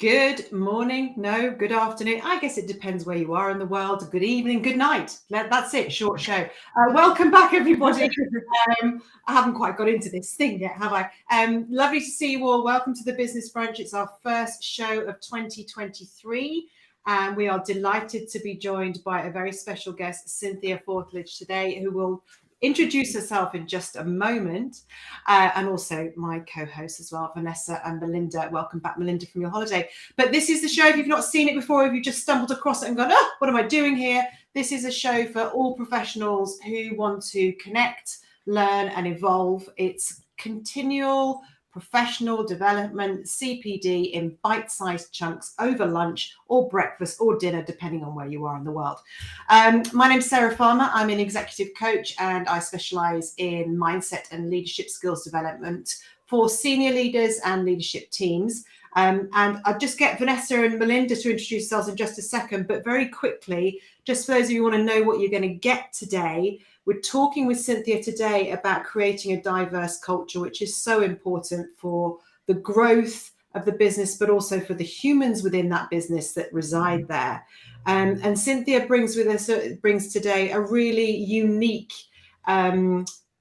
Good morning, no, good afternoon. I guess it depends where you are in the world. Good evening, good night. That's it, short show. Welcome back, everybody. I haven't quite got into this thing yet, have I? Lovely to see you all. Welcome to the Business Brunch. It's our first show of 2023. And we are delighted to be joined by a very special guest, Cynthia Fortlage, today, who will introduce herself in just a moment, and also my co-hosts as well, Vanessa and Melinda. Welcome back, Melinda, from your holiday. But this is the show, if you've not seen it before, if you've just stumbled across it and gone, what am I doing here? This is a show for all professionals who want to connect, learn and evolve. It's continual professional development, CPD, in bite-sized chunks over lunch or breakfast or dinner, depending on where you are in the world. My name's Sarah Farmer. I'm an executive coach and I specialise in mindset and leadership skills development for senior leaders and leadership teams. And I'll just get Vanessa and Melinda to introduce themselves in just a second, but very quickly, just for those of you who want to know what you're going to get today, we're talking with Cynthia today about creating a diverse culture, which is so important for the growth of the business, but also for the humans within that business that reside there. And Cynthia brings today a really unique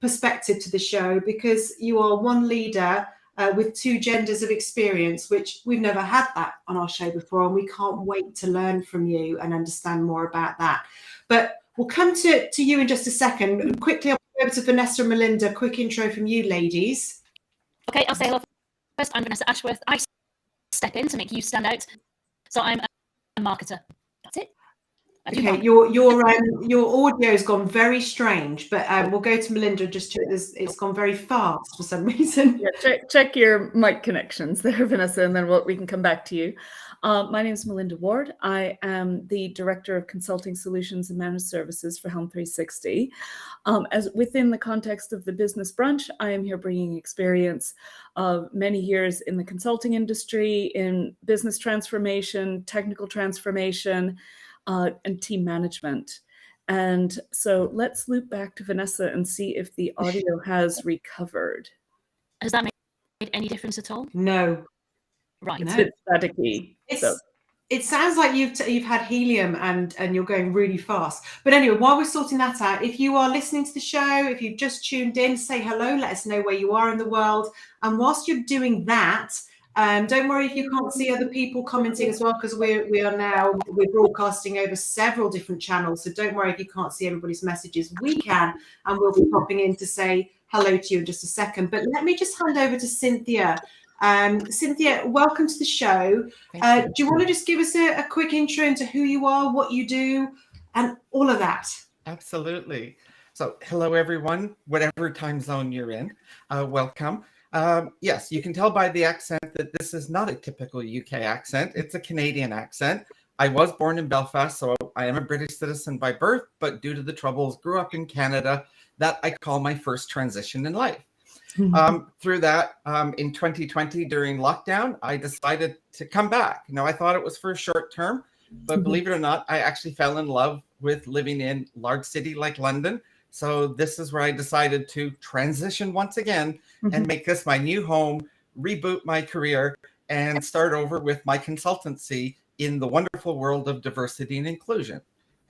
perspective to the show, because you are one leader with two genders of experience, which we've never had that on our show before, and we can't wait to learn from you and understand more about that. But we'll come to you in just a second. Quickly, I'll go over to Vanessa and Melinda. Quick intro from you, ladies. Okay, I'll say hello first. I'm Vanessa Ashworth. I step in to make you stand out. So I'm a marketer. That's it. Okay, your audio has gone very strange, but we'll go to Melinda. Just check this; it's gone very fast for some reason. Yeah, check your mic connections there, Vanessa, and then we can come back to you. My name is Melinda Ward. I am the Director of Consulting Solutions and Managed Services for Helm 360. As within the context of the Business Brunch, I am here bringing experience of many years in the consulting industry, in business transformation, technical transformation, and team management. And so let's loop back to Vanessa and see if the audio has recovered. Has that made any difference at all? No. Right. It's a bit staticky. It sounds like you've had helium and you're going really fast. But anyway, while we're sorting that out, if you are listening to the show, if you've just tuned in, say hello, let us know where you are in the world. And whilst you're doing that, don't worry if you can't see other people commenting as well, because we're broadcasting over several different channels. So don't worry if you can't see everybody's messages. We can, and we'll be popping in to say hello to you in just a second. But let me just hand over to Cynthia. Cynthia, welcome to the show. Do you want to just give us a quick intro into who you are, what you do, and all of that? Absolutely. So hello, everyone, whatever time zone you're in, welcome. Yes, you can tell by the accent that this is not a typical UK accent. It's a Canadian accent. I was born in Belfast, so I am a British citizen by birth, but due to the troubles, grew up in Canada. That I call my first transition in life. Through that, in 2020 during lockdown, I decided to come back. Now, I thought it was for a short term, but believe it or not, I actually fell in love with living in a large city like London. So this is where I decided to transition once again and make this my new home, reboot my career, and start over with my consultancy in the wonderful world of diversity and inclusion.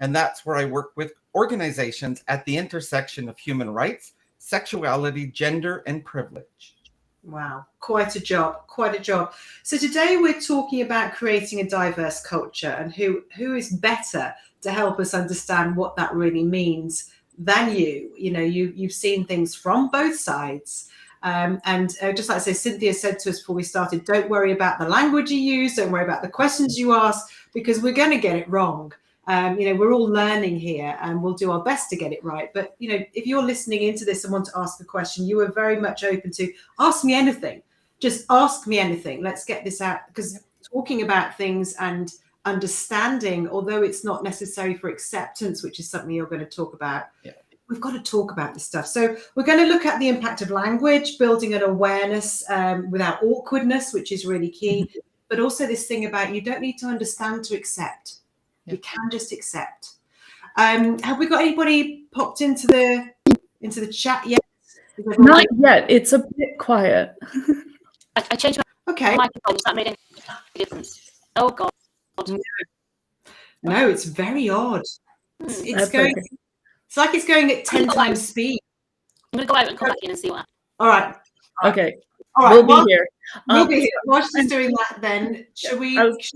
And that's where I work with organizations at the intersection of human rights, sexuality, gender, and privilege. Wow, quite a job. So today we're talking about creating a diverse culture, and who is better to help us understand what that really means than you. You know, you've seen things from both sides. And just like I say, Cynthia said to us before we started, don't worry about the language you use, don't worry about the questions you ask, because we're going to get it wrong. We're all learning here and we'll do our best to get it right. But, if you're listening into this and want to ask a question, you are very much open to ask me anything. Just ask me anything. Let's get this out, because talking about things and understanding, although it's not necessary for acceptance, which is something you're going to talk about, we've got to talk about this stuff. So we're going to look at the impact of language, building an awareness without awkwardness, which is really key. But also this thing about you don't need to understand to accept. You can just accept. Have we got anybody popped into the chat yet? Not yet. It's a bit quiet. I changed Okay. My goals, that made any difference. Oh God. No, it's very odd. Hmm. It's going. okay. It's like it's going at 10 times speed. I'm gonna go out and come back in and see what happens. All right. Okay. All right. We'll be here. We'll be here. While she's doing that, then should we? I was-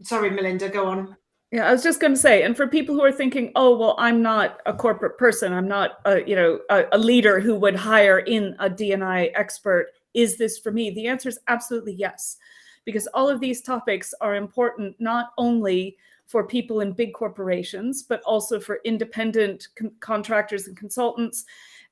Sorry, Melinda. Go on. Yeah, I was just going to say, and for people who are thinking, oh, well, I'm not a corporate person, I'm not a leader who would hire in a D&I expert. Is this for me? The answer is absolutely yes, because all of these topics are important not only for people in big corporations, but also for independent contractors and consultants,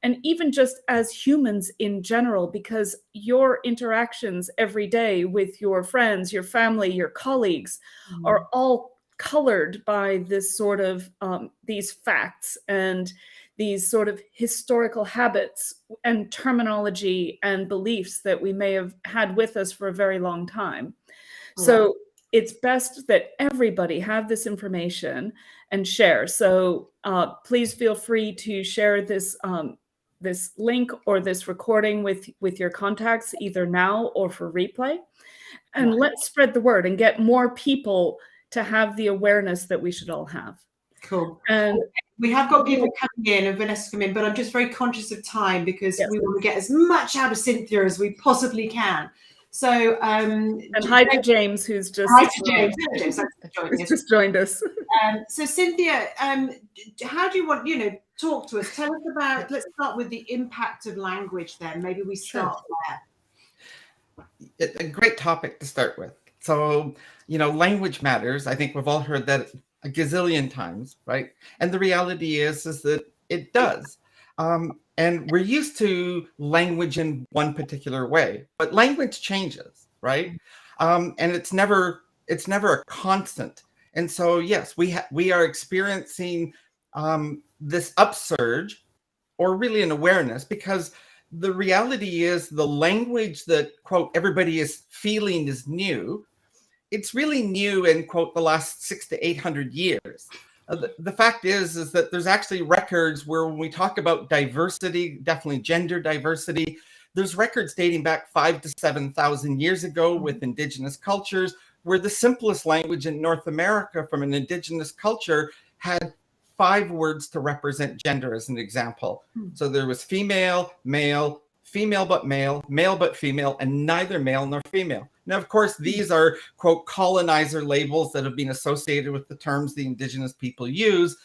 and even just as humans in general, because your interactions every day with your friends, your family, your colleagues are all colored by this sort of these facts and these sort of historical habits and terminology and beliefs that we may have had with us for a very long time. So it's best that everybody have this information and share. So please feel free to share this this link or this recording with your contacts, either now or for replay. And let's spread the word and get more people to have the awareness that we should all have. Cool. And we have got people coming in and Vanessa come in, but I'm just very conscious of time because we want to get as much out of Cynthia as we possibly can. So and hi to James, who's just just joined us. So Cynthia, how do you want, talk to us? Tell us about, let's start with the impact of language then. Maybe we start there. A great topic to start with. So, language matters. I think we've all heard that a gazillion times, right? And the reality is that it does. And we're used to language in one particular way, but language changes, right? And it's never a constant. And so, yes, we are experiencing this upsurge, or really an awareness, because the reality is the language that, quote, everybody is feeling is new. It's really new in, quote, the last 600 to 800 years. The fact is that there's actually records where when we talk about diversity, definitely gender diversity, there's records dating back 5,000 to 7,000 years ago with indigenous cultures, where the simplest language in North America from an indigenous culture had 5 words to represent gender, as an example. So there was female, male, female but male, male but female, and neither male nor female. Now, of course, these are, quote, colonizer labels that have been associated with the terms the indigenous people use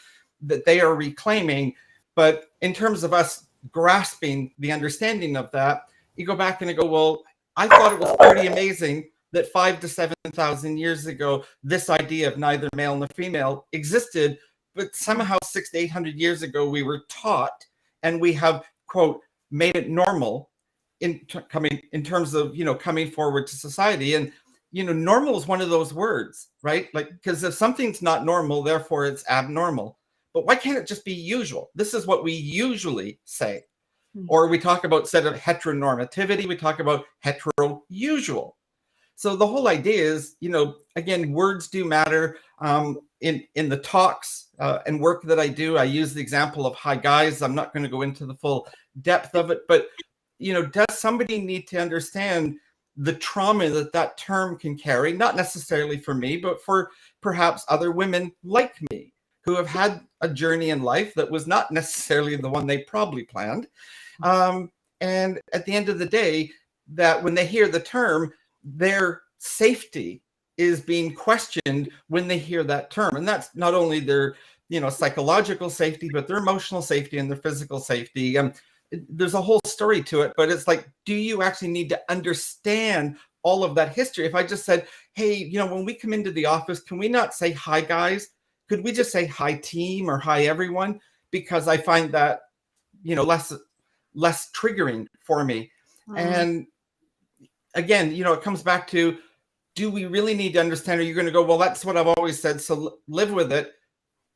that they are reclaiming. But in terms of us grasping the understanding of that, you go back and you go, well, I thought it was pretty amazing that 5,000 to 7,000 years ago, this idea of neither male nor female existed, but somehow 600 to 800 years ago, we were taught, and we have, quote, made it normal in terms of, coming forward to society. And, normal is one of those words, right? Like, because if something's not normal, therefore it's abnormal. But why can't it just be usual? This is what we usually say. Or we talk about, instead of heteronormativity, we talk about hetero-usual. So the whole idea is, again, words do matter. In the talks and work that I do, I use the example of hi guys. I'm not going to go into the full depth of it, but does somebody need to understand the trauma that term can carry? Not necessarily for me, but for perhaps other women like me who have had a journey in life that was not necessarily the one they probably planned. And at the end of the day, that when they hear the term, their safety is being questioned when they hear that term. And that's not only their, psychological safety, but their emotional safety and their physical safety. There's a whole story to it, but it's like, do you actually need to understand all of that history? If I just said, hey, when we come into the office, can we not say hi guys? Could we just say hi team or hi everyone? Because I find that, less triggering for me. And again, it comes back to, do we really need to understand? Are you going to go, well, that's what I've always said, so live with it.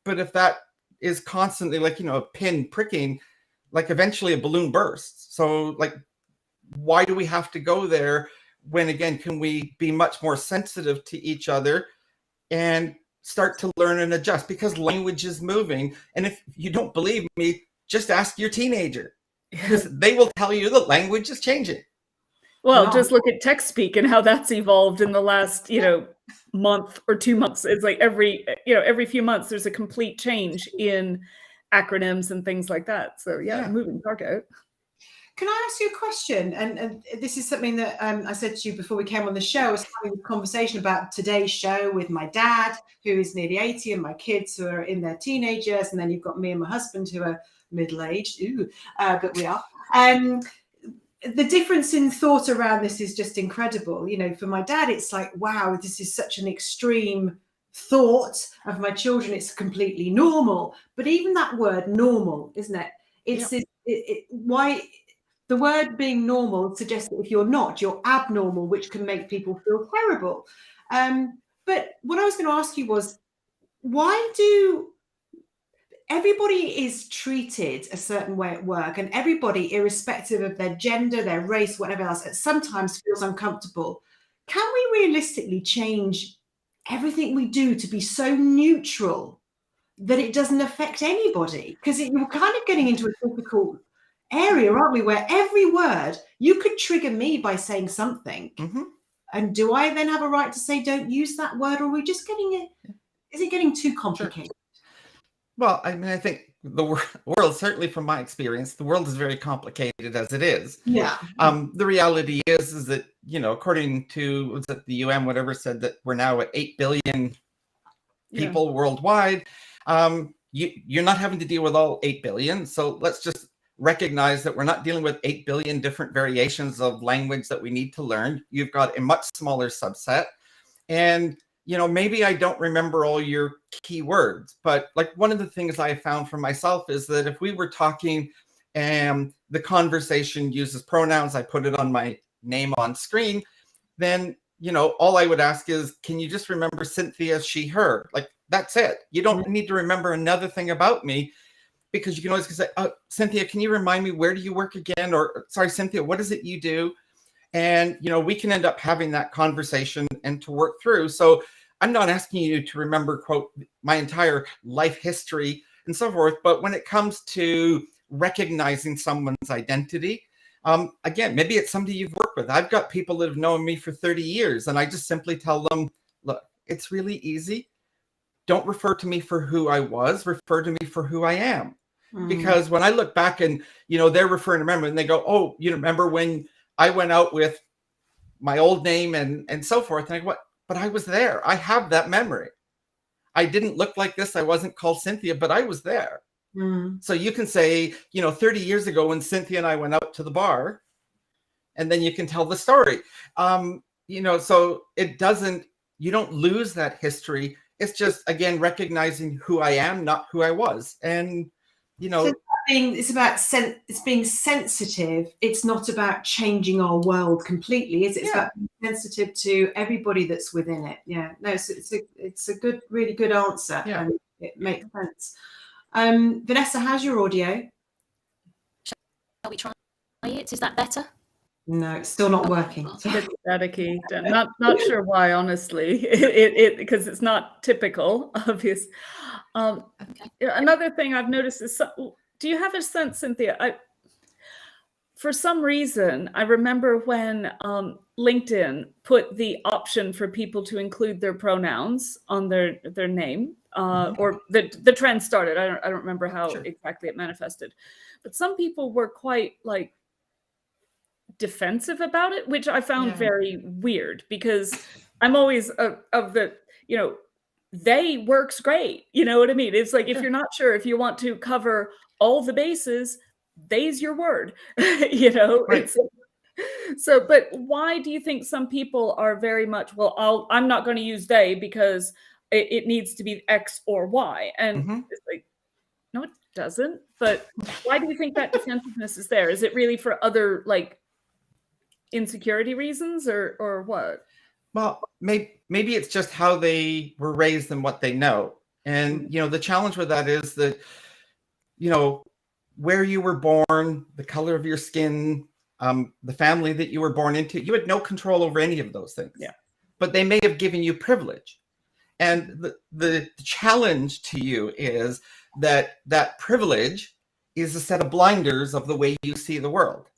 But if that is constantly like, a pin pricking, like eventually a balloon bursts. So like, why do we have to go there when, again, can we be much more sensitive to each other and start to learn and adjust? Because language is moving. And if you don't believe me, just ask your teenager, because they will tell you that language is changing. Well, No. just look at tech speak and how that's evolved in the last, month or 2 months. It's like every few months there's a complete change in acronyms and things like that. So yeah, Yeah. moving target. Can I ask you a question? And this is something that I said to you before we came on the show. I was having a conversation about today's show with my dad, who is nearly 80, and my kids who are in their teenagers. And then you've got me and my husband who are middle-aged. But we are. The difference in thought around this is just incredible. For my dad, it's like, wow, this is such an extreme thought. Of my children, it's completely normal. But even that word normal, isn't it? It's why the word being normal suggests that if you're not, you're abnormal, which can make people feel terrible. But what I was going to ask you was, why do everybody is treated a certain way at work, and everybody, irrespective of their gender, their race, whatever else, sometimes feels uncomfortable? Can we realistically change everything we do to be so neutral that it doesn't affect anybody? Because you're kind of getting into a difficult area, aren't we, where every word, you could trigger me by saying something. Mm-hmm. And do I then have a right to say don't use that word, or are we just getting it? Is it getting too complicated? Sure. Well, I mean, I think the world, certainly from my experience, the world is very complicated as it is. Yeah. The reality is that, according to, was it the UN, whatever, said that we're now at 8 billion people worldwide. You're not having to deal with all 8 billion. So let's just recognize that we're not dealing with 8 billion different variations of language that we need to learn. You've got a much smaller subset. And maybe I don't remember all your key words, but like one of the things I found for myself is that if we were talking and the conversation uses pronouns, I put it on my name on screen, then, all I would ask is, can you just remember Cynthia, she, her? Like, that's it. You don't need to remember another thing about me, because you can always say, oh, Cynthia, can you remind me, where do you work again? Or sorry, Cynthia, what is it you do? And, we can end up having that conversation and to work through. So I'm not asking you to remember, quote, my entire life history and so forth. But when it comes to recognizing someone's identity, again, maybe it's somebody you've worked with. I've got people that have known me for 30 years, and I just simply tell them, look, it's really easy. Don't refer to me for who I was, refer to me for who I am. Because when I look back and, they're referring to memory and they go, oh, you remember when I went out with my old name and so forth. And I go, what? But I was there. I have that memory. I didn't look like this. I wasn't called Cynthia, but I was there. So you can say, 30 years ago when Cynthia and I went out to the bar, and then you can tell the story. So it doesn't, you don't lose that history. It's just, again, recognizing who I am, not who I was. And, So it's about it's being sensitive. It's not about changing our world completely, is it? It's about being sensitive to everybody that's within it. Yeah. No, it's a good, really good answer. Yeah. And it makes sense. Vanessa, how's your audio? Shall we try it? Is that better? No, it's still not working. It's a bit staticky. Not sure why, honestly. It because it's not typical, obvious. Another thing I've noticed is, do you have a sense, Cynthia? For some reason, I remember when LinkedIn put the option for people to include their pronouns on their name, or the trend started. I don't remember how exactly it manifested, but some people were quite like defensive about it, which I found very weird, because I'm always of the, they works great. You know what I mean? It's like, if you're not sure, if you want to cover all the bases, they's your word, Right. So, but why do you think some people are very much, well, I'm not going to use they because it needs to be X or Y. And it's like, no, it doesn't. But why do you think that defensiveness is there? Is it really for other like insecurity reasons or what? Well, maybe it's just how they were raised and what they know. And, the challenge with that is that, where you were born, the color of your skin, the family that you were born into, you had no control over any of those things. Yeah. But they may have given you privilege. And the challenge to you is that privilege is a set of blinders of the way you see the world.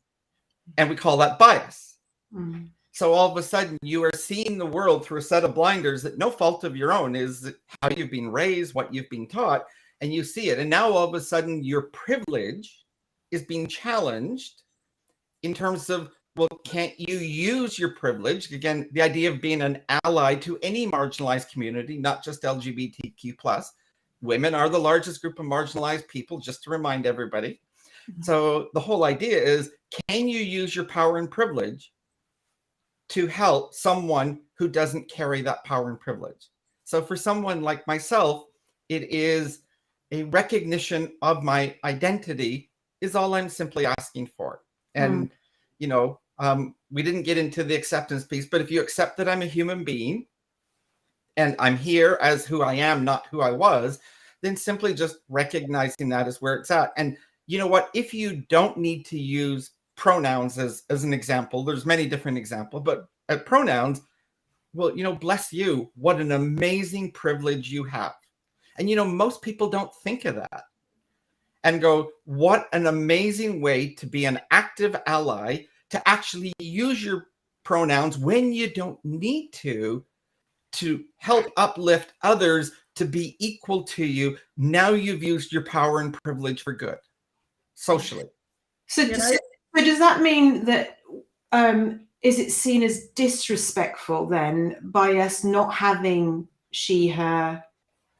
And we call that bias. Mm. So all of a sudden you are seeing the world through a set of blinders that no fault of your own, is how you've been raised, what you've been taught, and you see it. And now all of a sudden your privilege is being challenged in terms of, well, can't you use your privilege? Again, the idea of being an ally to any marginalized community, not just LGBTQ+. Women are the largest group of marginalized people, just to remind everybody. Mhm. So the whole idea is, can you use your power and privilege to help someone who doesn't carry that power and privilege? So for someone like myself, it is a recognition of my identity is all I'm simply asking for. And, you know, we didn't get into the acceptance piece, but if you accept that I'm a human being and I'm here as who I am, not who I was, then simply just recognizing that is where it's at. And you know what, if you don't need to use pronouns as an example, there's many different examples, but pronouns, well, you know, bless you, what an amazing privilege you have. And, you know, most people don't think of that and go, what an amazing way to be an active ally, to actually use your pronouns when you don't need to help uplift others to be equal to you. Now you've used your power and privilege for good, socially. So does that mean that, is it seen as disrespectful then by us not having she, her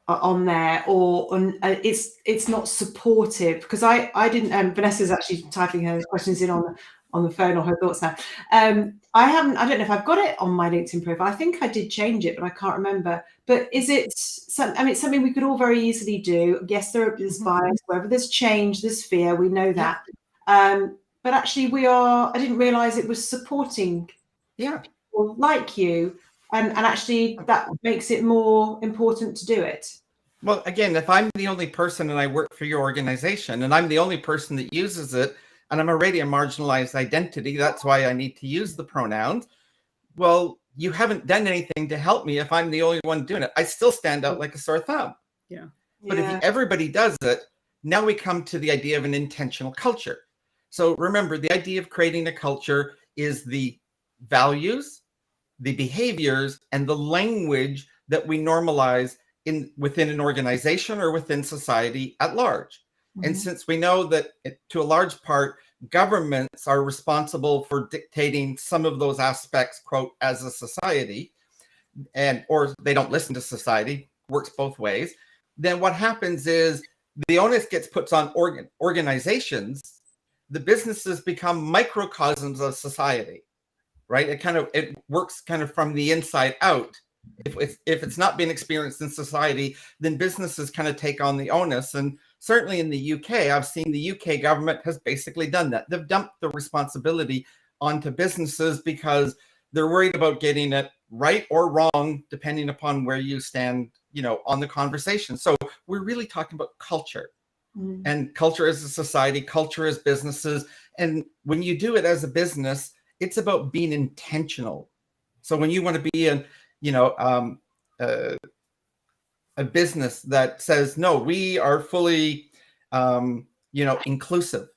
on there, or it's not supportive? Because I didn't, Vanessa's actually typing her questions in on the phone, or her thoughts now. I don't know if I've got it on my LinkedIn profile. I think I did change it, but I can't remember. But is it it's something we could all very easily do? Yes, there's bias, wherever there's change, there's fear, we know that. But actually I didn't realize it was supporting people like you, and actually that makes it more important to do it. Well, again, if I'm the only person and I work for your organization and I'm the only person that uses it, and I'm already a marginalized identity, that's why I need to use the pronouns. Well, you haven't done anything to help me if I'm the only one doing it. I still stand out like a sore thumb. Yeah. But if everybody does it, now we come to the idea of an intentional culture. So remember, the idea of creating a culture is the values, the behaviors, and the language that we normalize within an organization or within society at large. And since we know that to a large part, governments are responsible for dictating some of those aspects, quote, as a society, or they don't listen to society, works both ways, then what happens is the onus gets put on organizations. The businesses become microcosms of society, right? It works kind of from the inside out. If it's not being experienced in society, then businesses kind of take on the onus. And certainly in the UK, I've seen the UK government has basically done that. They've dumped the responsibility onto businesses because they're worried about getting it right or wrong, depending upon where you stand, you know, on the conversation. So we're really talking about culture. And culture as a society, culture as businesses. And when you do it as a business, it's about being intentional. So when you want to be a business that says, no, we are fully, inclusive,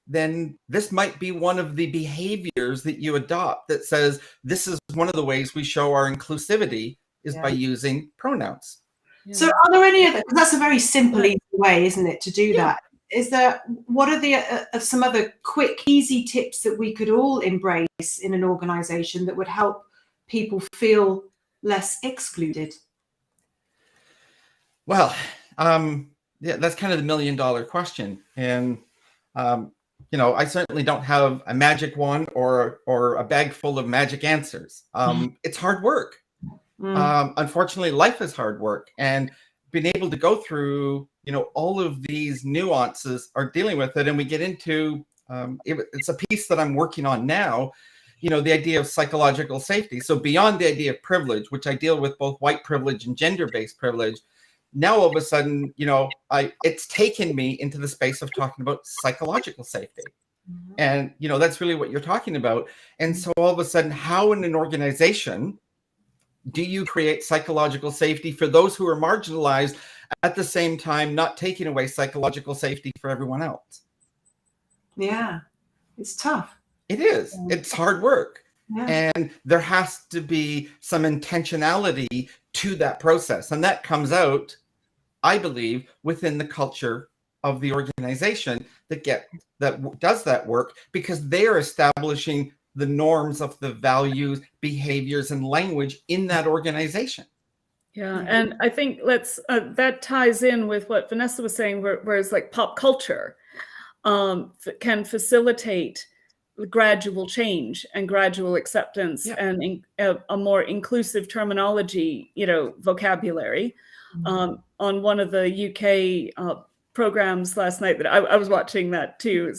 then this might be one of the behaviors that you adopt that says, this is one of the ways we show our inclusivity is by using pronouns. So are there any other, because that's a very simple, easy way, isn't it, to do that? What are the some other quick, easy tips that we could all embrace in an organization that would help people feel less excluded? Well, that's kind of the $1 million question. And, I certainly don't have a magic wand or a bag full of magic answers. It's hard work. Unfortunately, life is hard work, and being able to go through, all of these nuances are dealing with it. And we get into, it's a piece that I'm working on now, the idea of psychological safety. So beyond the idea of privilege, which I deal with both white privilege and gender-based privilege, now all of a sudden, it's taken me into the space of talking about psychological safety. And, that's really what you're talking about. And so all of a sudden, how in an organization do you create psychological safety for those who are marginalized, at the same time not taking away psychological safety for everyone else? Yeah, it's tough. It is. It's hard work. Yeah. And there has to be some intentionality to that process. And that comes out, I believe, within the culture of the organization that does that work, because they're establishing the norms of the values, behaviors, and language in that organization. Yeah, and I think that ties in with what Vanessa was saying, whereas like pop culture can facilitate gradual change and gradual acceptance, Yeah. and a more inclusive terminology, vocabulary. On one of the UK programs last night that I was watching that too.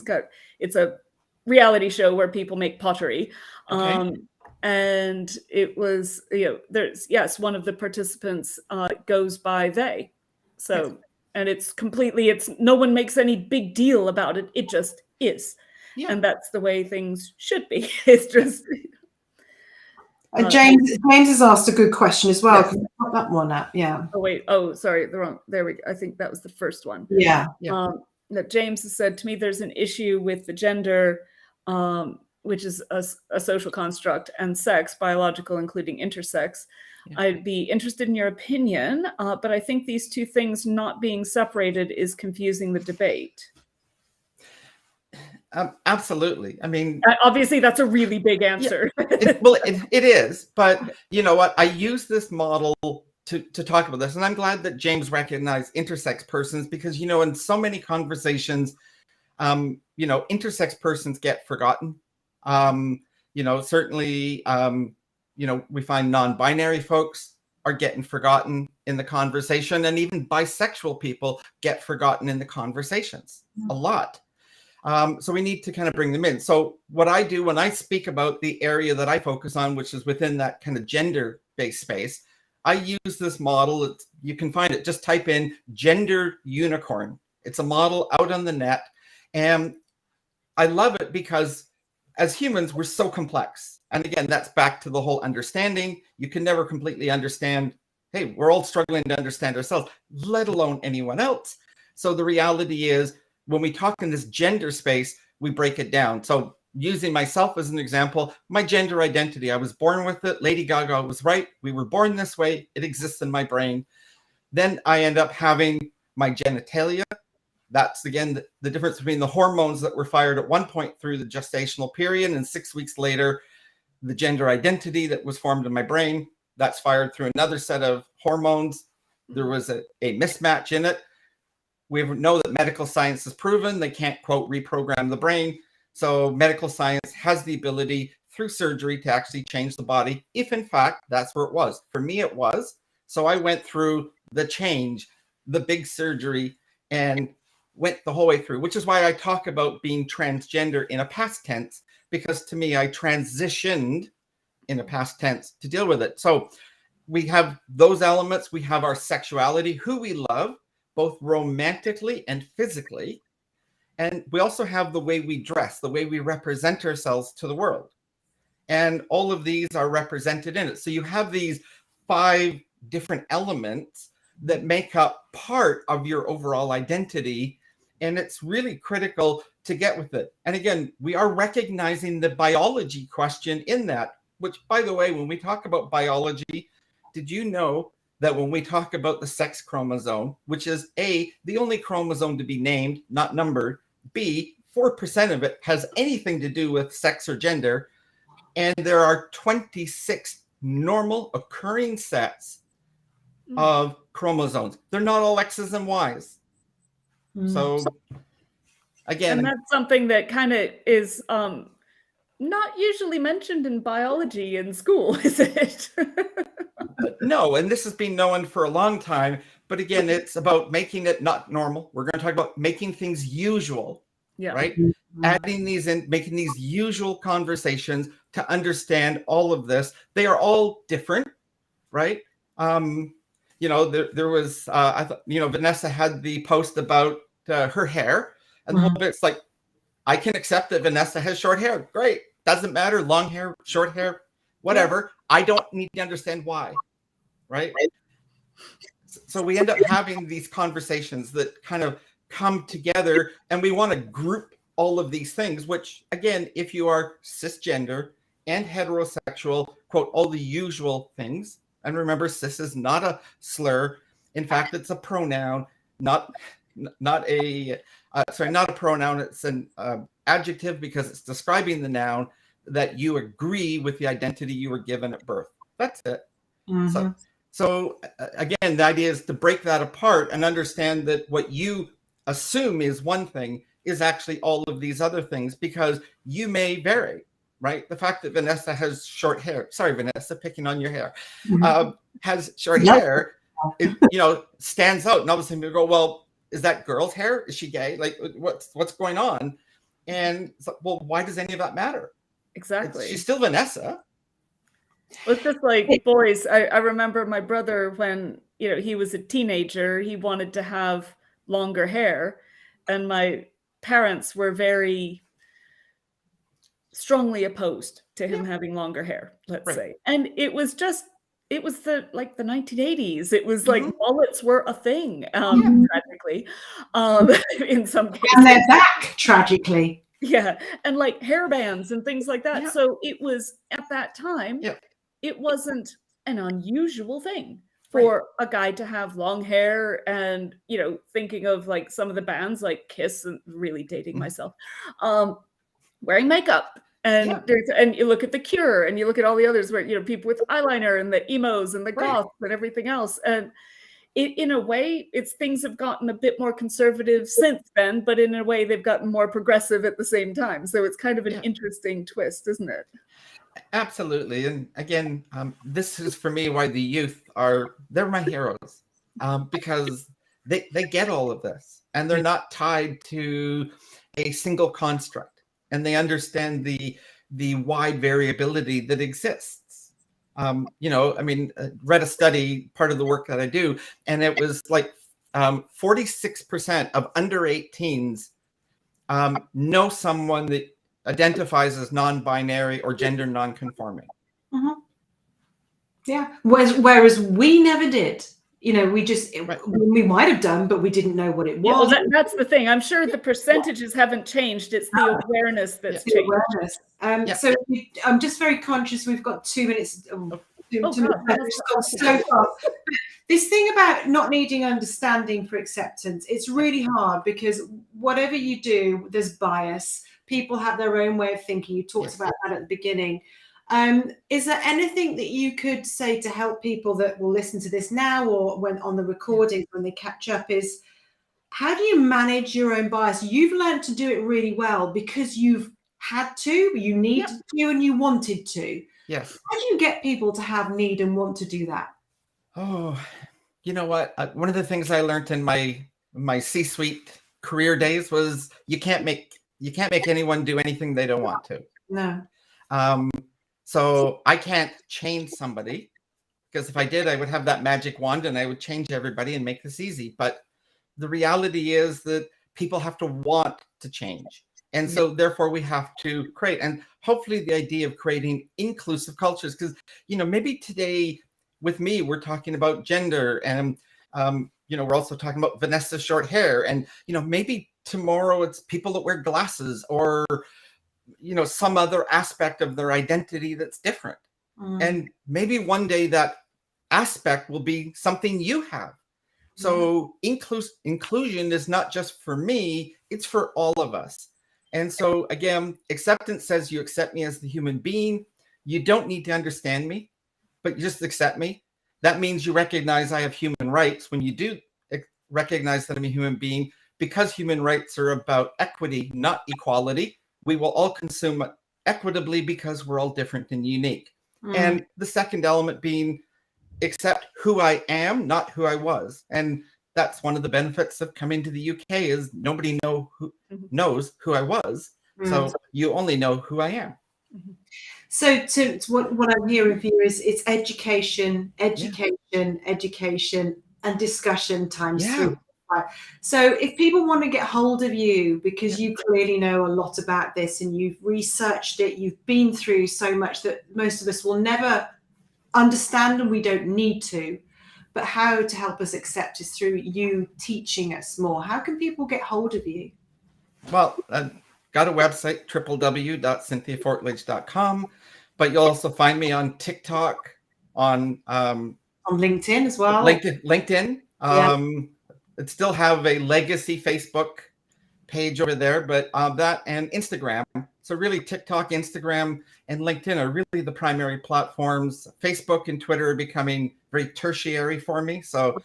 It's a reality show where people make pottery. Okay. And it was, one of the participants goes by they. So, and it's no one makes any big deal about it. It just is. Yeah. And that's the way things should be. It's just. James has asked a good question as well. Yes. Can you put that one up? Yeah. Oh, wait. Oh, sorry. There we go. I think that was the first one. Yeah. That James has said to me, there's an issue with the gender, which is a social construct, and sex, biological, including intersex. Yeah. I'd be interested in your opinion, but I think these two things not being separated is confusing the debate. Absolutely. I mean, obviously, that's a really big answer. Yeah, it is. But you know what? I use this model to talk about this. And I'm glad that James recognized intersex persons, because, in so many conversations, intersex persons get forgotten. Certainly, we find non-binary folks are getting forgotten in the conversation, and even bisexual people get forgotten in the conversations a lot. So we need to kind of bring them in. So what I do when I speak about the area that I focus on, which is within that kind of gender-based space, I use this model. You can find it. Just type in gender unicorn. It's a model out on the net. And I love it because as humans, we're so complex. And again, that's back to the whole understanding. You can never completely understand. Hey, we're all struggling to understand ourselves, let alone anyone else. So the reality is, when we talk in this gender space, we break it down. So using myself as an example, my gender identity, I was born with it. Lady Gaga was right. We were born this way. It exists in my brain. Then I end up having my genitalia. That's, again, the difference between the hormones that were fired at one point through the gestational period, and 6 weeks later, the gender identity that was formed in my brain, that's fired through another set of hormones. There was a mismatch in it. We know that medical science has proven they can't, quote, reprogram the brain. So medical science has the ability through surgery to actually change the body, if in fact that's where it was. For me, it was. So I went through the change, the big surgery, and went the whole way through, which is why I talk about being transgender in a past tense, because to me, I transitioned in a past tense to deal with it. So we have those elements. We have our sexuality, who we love, both romantically and physically. And we also have the way we dress, the way we represent ourselves to the world. And all of these are represented in it. So you have these 5 different elements that make up part of your overall identity. And it's really critical to get with it. And again, we are recognizing the biology question in that, which, by the way, when we talk about biology, did you know that when we talk about the sex chromosome, which is A, the only chromosome to be named, not numbered, B, 4% of it has anything to do with sex or gender, and there are 26 normal occurring sets of chromosomes. They're not all X's and Y's. So again, and that's something that kind of is not usually mentioned in biology in school, is it? No, and this has been known for a long time. But again, it's about making it not normal. We're going to talk about making things usual, right? Adding these in, making these usual conversations to understand all of this. They are all different, right? There was, I thought, Vanessa had the post about her hair, and the whole bit's like, I can accept that Vanessa has short hair. Great. Doesn't matter. Long hair, short hair, whatever. I don't need to understand why. Right. So we end up having these conversations that kind of come together, and we want to group all of these things, which, again, if you are cisgender and heterosexual, quote, all the usual things. And remember, cis is not a slur. In fact, it's a pronoun, not a pronoun. It's an adjective because it's describing the noun that you agree with the identity you were given at birth. That's it. Mm-hmm. So again, the idea is to break that apart and understand that what you assume is one thing is actually all of these other things, because you may vary, right? The fact that Vanessa has short hair, sorry, Vanessa, picking on your hair, has short hair, it, stands out. And all of a sudden you go, well, is that girl's hair? Is she gay? Like, what's going on? And it's like, well, why does any of that matter? Exactly. She's still Vanessa. Well, it's just like boys. I remember my brother when, he was a teenager, he wanted to have longer hair, and my parents were very strongly opposed to him having longer hair, let's say. And it was the 1980s. It was like mullets were a thing, tragically, in some cases. And they're back, tragically. Yeah, and like hair bands and things like that. Yeah. So it was, at that time, it wasn't an unusual thing for a guy to have long hair. And, thinking of like some of the bands like Kiss, and really dating myself, wearing makeup. And and you look at The Cure, and you look at all the others where, people with eyeliner and the emos and the goths and everything else. And in a way, things have gotten a bit more conservative since then, but in a way they've gotten more progressive at the same time. So it's kind of an interesting twist, isn't it? Absolutely. And again, this is for me why the youth they're my heroes, because they get all of this, and they're not tied to a single construct, and they understand the wide variability that exists. Read a study, part of the work that I do, and it was like 46% of under 18s know someone that identifies as non-binary or gender non-conforming. Mm-hmm. Yeah. Whereas we never did. We might have done, but we didn't know what it was. Well, that's the thing. I'm sure the percentages haven't changed. It's the awareness that's changed. So I'm just very conscious. We've got 2 minutes. So fast. This thing about not needing understanding for acceptance, it's really hard, because whatever you do, there's bias. People have their own way of thinking. You talked about that at the beginning. Is there anything that you could say to help people that will listen to this now, or when on the recording, when they catch up, is how do you manage your own bias? You've learned to do it really well because you've had to, you needed to, and you wanted to. Yes. How do you get people to have need and want to do that? Oh, you know what? One of the things I learned in my C-suite career days was you can't make anyone do anything they don't want to. No. So I can't change somebody, because if I did, I would have that magic wand and I would change everybody and make this easy. But the reality is that people have to want to change. And so therefore we have to create, and hopefully the idea of creating inclusive cultures, because, maybe today with me, we're talking about gender, and, we're also talking about Vanessa's short hair, and, maybe tomorrow it's people that wear glasses, or, some other aspect of their identity that's different. And maybe one day that aspect will be something you have. So inclusion is not just for me, it's for all of us. And so again, acceptance says you accept me as the human being. You don't need to understand me, but you just accept me. That means you recognize I have human rights. When you do recognize that I'm a human being, because human rights are about equity, not equality, we will all consume equitably because we're all different and unique. And the second element being accept who I am, not who I was. And that's one of the benefits of coming to the UK, is nobody knows who I was. So you only know who I am. So what I'm hearing for you is it's education, and discussion times 3. So if people want to get hold of you, because you clearly know a lot about this and you've researched it, you've been through so much that most of us will never understand, and we don't need to, but how to help us accept is through you teaching us more. How can people get hold of you? Well, I've got a website, www.cynthiafortlage.com. but you'll also find me on TikTok, on LinkedIn as well. LinkedIn. It still have a legacy Facebook page over there, but that and Instagram. So really TikTok, Instagram, and LinkedIn are really the primary platforms. Facebook and Twitter are becoming very tertiary for me. So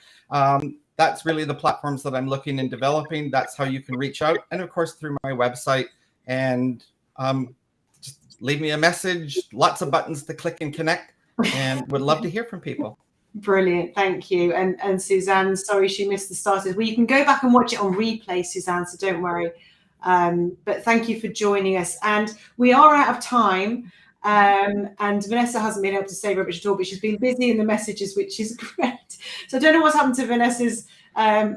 that's really the platforms that I'm looking and developing. That's how you can reach out. And of course, through my website, and just leave me a message, lots of buttons to click and connect, and would love to hear from people. Brilliant, thank you. And Suzanne, sorry she missed the start. Well, you can go back and watch it on replay, Suzanne, so don't worry. But thank you for joining us. And we are out of time. And Vanessa hasn't been able to say rubbish at all, but she's been busy in the messages, which is great. So I don't know what's happened to Vanessa's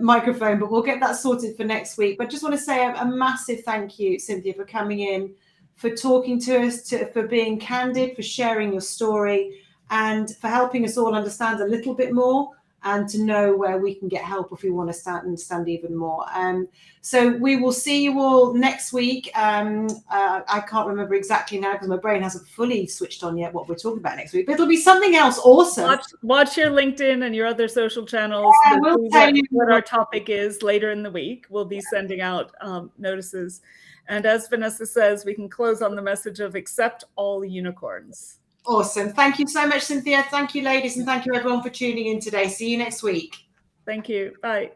microphone, but we'll get that sorted for next week. But just want to say a massive thank you, Cynthia, for coming in, for talking to us, for being candid, for sharing your story, and for helping us all understand a little bit more and to know where we can get help if we want to understand even more. So we will see you all next week. I can't remember exactly now because my brain hasn't fully switched on yet what we're talking about next week, but it'll be something else awesome. Watch your LinkedIn and your other social channels. Yeah, we'll tell you what our topic is later in the week. We'll be sending out notices. And as Vanessa says, we can close on the message of accept all unicorns. Awesome. Thank you so much, Cynthia. Thank you, ladies, and thank you everyone for tuning in today. See you next week. Thank you. Bye.